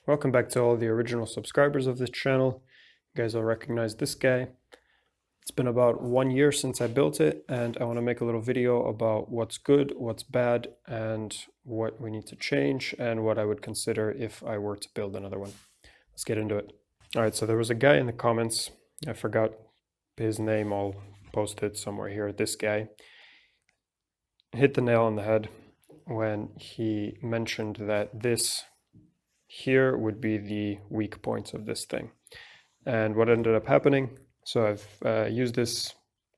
Welcome back to all the original subscribers of this channel. You guys will recognize this guy. It's been about 1 year since I built it, and I want to make a little video about what's good, what's bad, and what we need to change, and what I would consider if I were to build another one. Let's get into it. All right, so there was a guy in the comments, I forgot his name, I'll post it somewhere here. This guy hit the nail on the head when he mentioned that this here would be the weak points of this thing. And what ended up happening, so I've used this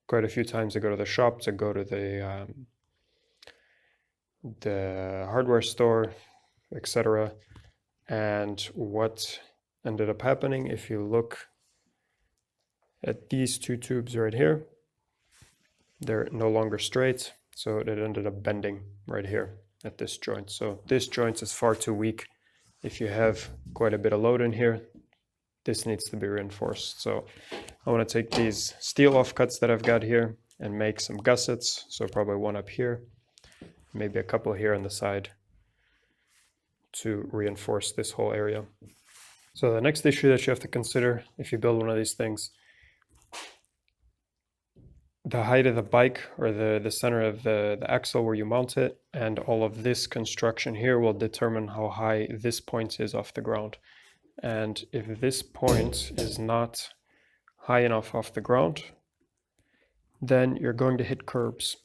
quite a few times to go to the shop, to go to the hardware store, etc. And what ended up happening, if you look at these two tubes right here, they're no longer straight, so it ended up bending right here at this joint. So this joint is far too weak. If you have quite a bit of load in here, this needs to be reinforced. So I want to take these steel offcuts that I've got here and make some gussets. So probably one up here, maybe a couple here on the side to reinforce this whole area. So the next issue that you have to consider if you build one of these things, the height of the bike, or the center of the axle where you mount it, and all of this construction here will determine how high this point is off the ground. And if this point is not high enough off the ground, then you're going to hit curbs.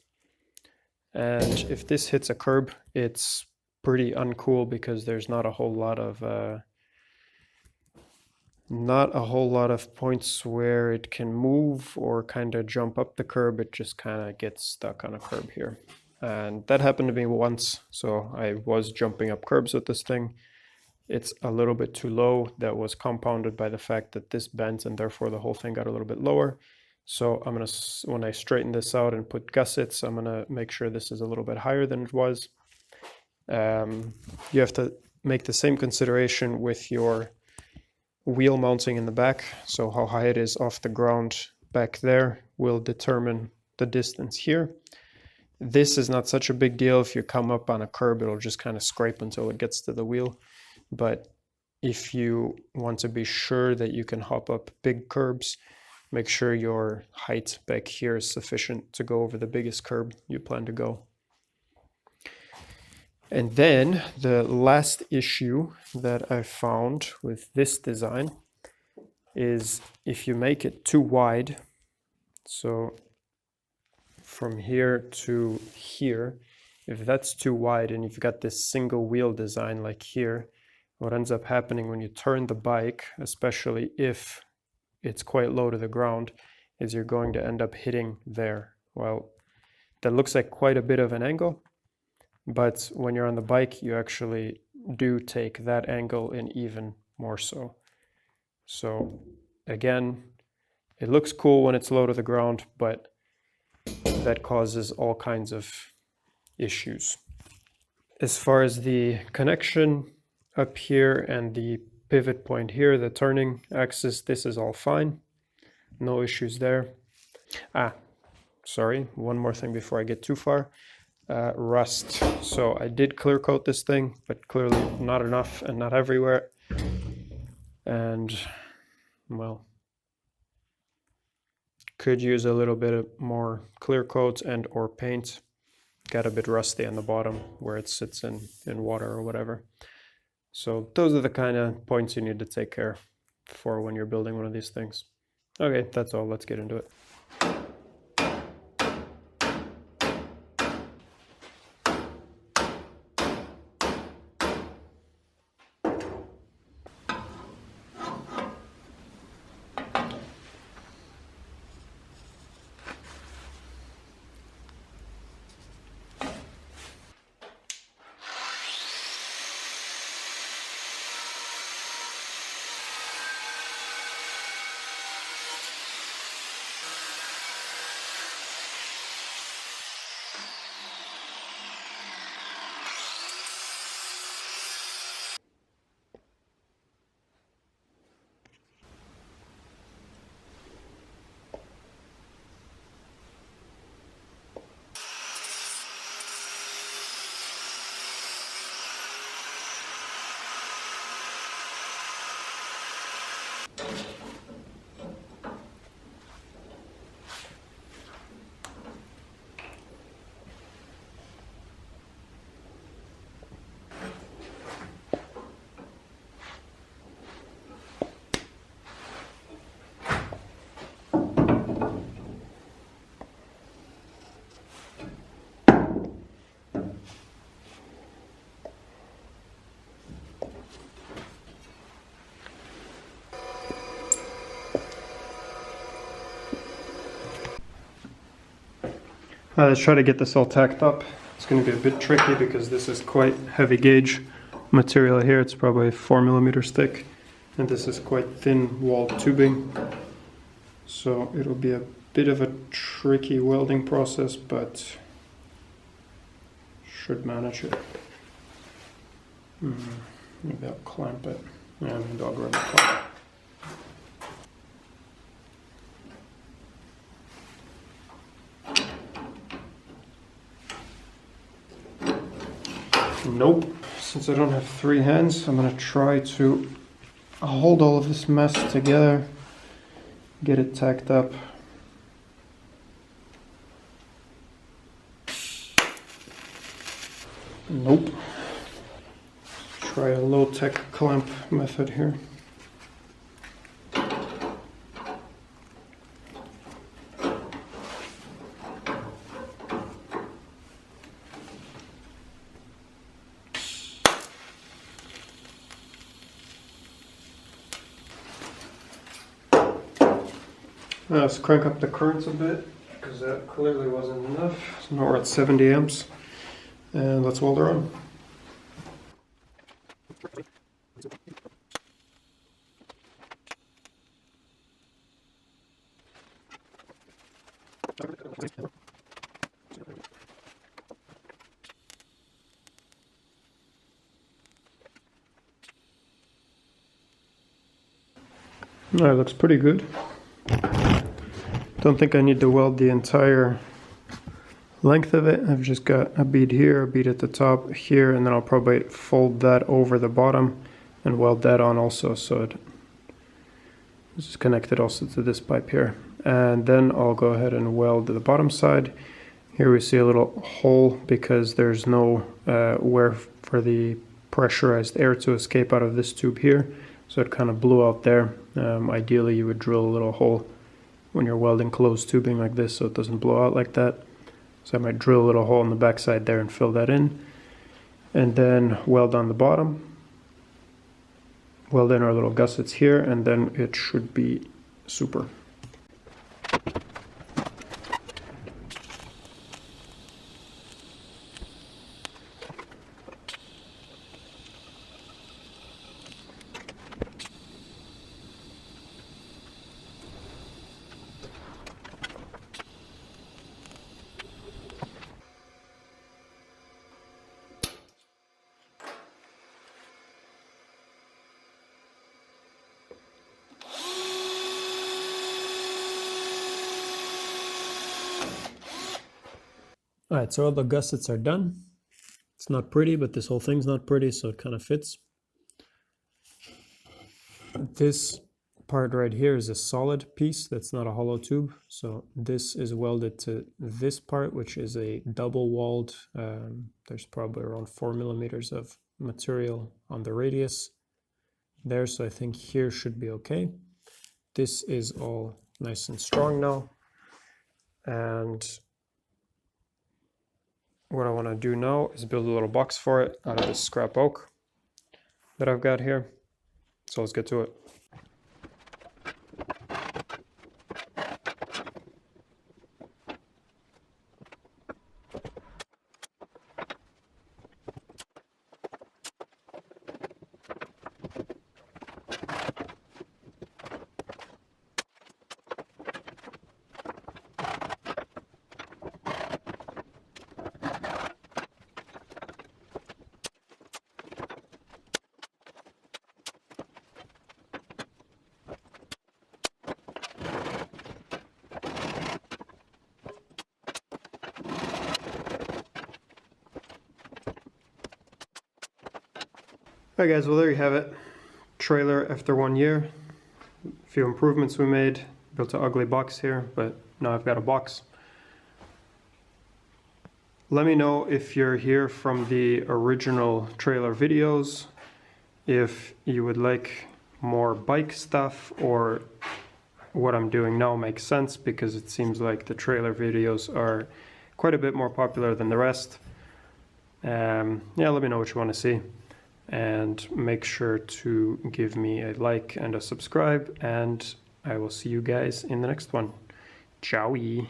And if this hits a curb, it's pretty uncool because there's not a whole lot of points where it can move or kind of jump up the curb. It just kind of gets stuck on a curb here. And that happened to me once. So I was jumping up curbs with this thing. It's a little bit too low. That was compounded by the fact that this bent, and therefore the whole thing got a little bit lower. So I'm gonna, when I straighten this out and put gussets, I'm gonna make sure this is a little bit higher than it was. You have to make the same consideration with your wheel mounting in the back. So how high it is off the ground back there will determine the distance here. This is not such a big deal. If you come up on a curb, it'll just kind of scrape until it gets to the wheel. But if you want to be sure that you can hop up big curbs, make sure your height back here is sufficient to go over the biggest curb you plan to go. And then the last issue that I found with this design is if you make it too wide, so from here to here, if that's too wide and you've got this single wheel design like here, what ends up happening when you turn the bike, especially if it's quite low to the ground, is you're going to end up hitting there. Well, that looks like quite a bit of an angle, but when you're on the bike, you actually do take that angle and even more so. So again, it looks cool when it's low to the ground, but that causes all kinds of issues. As far as the connection up here and the pivot point here, the turning axis, this is all fine. No issues there. Sorry, one more thing before I get too far. Rust. So I did clear coat this thing, but clearly not enough and not everywhere. And well, could use a little bit more clear coat and or paint. Got a bit rusty on the bottom where it sits in water or whatever. So those are the kind of points you need to take care for when you're building one of these things. Okay, that's all. Let's get into it. Let's try to get this all tacked up. It's going to be a bit tricky because this is quite heavy gauge material here. It's probably 4 millimeters thick, and this is quite thin walled tubing. So it'll be a bit of a tricky welding process, but should manage it. Maybe I'll clamp it. Yeah, maybe I'll grab a clamp. Nope. Since I don't have 3 hands, I'm going to try to hold all of this mess together, get it tacked up. Nope. Try a low-tech clamp method here. Let's crank up the currents a bit, because that clearly wasn't enough. So now we're at 70 amps, and let's weld her on. That looks pretty good. Don't think I need to weld the entire length of it. I've just got a bead here, a bead at the top here, and then I'll probably fold that over the bottom and weld that on also, so it's connected also to this pipe here. And then I'll go ahead and weld the bottom side. Here we see a little hole because there's no where for the pressurized air to escape out of this tube here, so it kind of blew out there. Ideally you would drill a little hole when you're welding closed tubing like this so it doesn't blow out like that. So I might drill a little hole in the backside there and fill that in, and then weld on the bottom, weld in our little gussets here, and then it should be super. Alright, so all the gussets are done. It's not pretty, but this whole thing's not pretty, so it kind of fits. This part right here is a solid piece, that's not a hollow tube. So this is welded to this part, which is a double walled. There's probably around 4 millimeters of material on the radius there, so I think here should be okay. This is all nice and strong now. And what I want to do now is build a little box for it out of this scrap oak that I've got here. So let's get to it. Alright guys, well there you have it. Trailer after 1 year. A few improvements we made. Built an ugly box here, but now I've got a box. Let me know if you're here from the original trailer videos, if you would like more bike stuff, or what I'm doing now makes sense, because it seems like the trailer videos are quite a bit more popular than the rest. Yeah, let me know what you want to see. And make sure to give me a like and a subscribe, and I will see you guys in the next one. Ciao-y.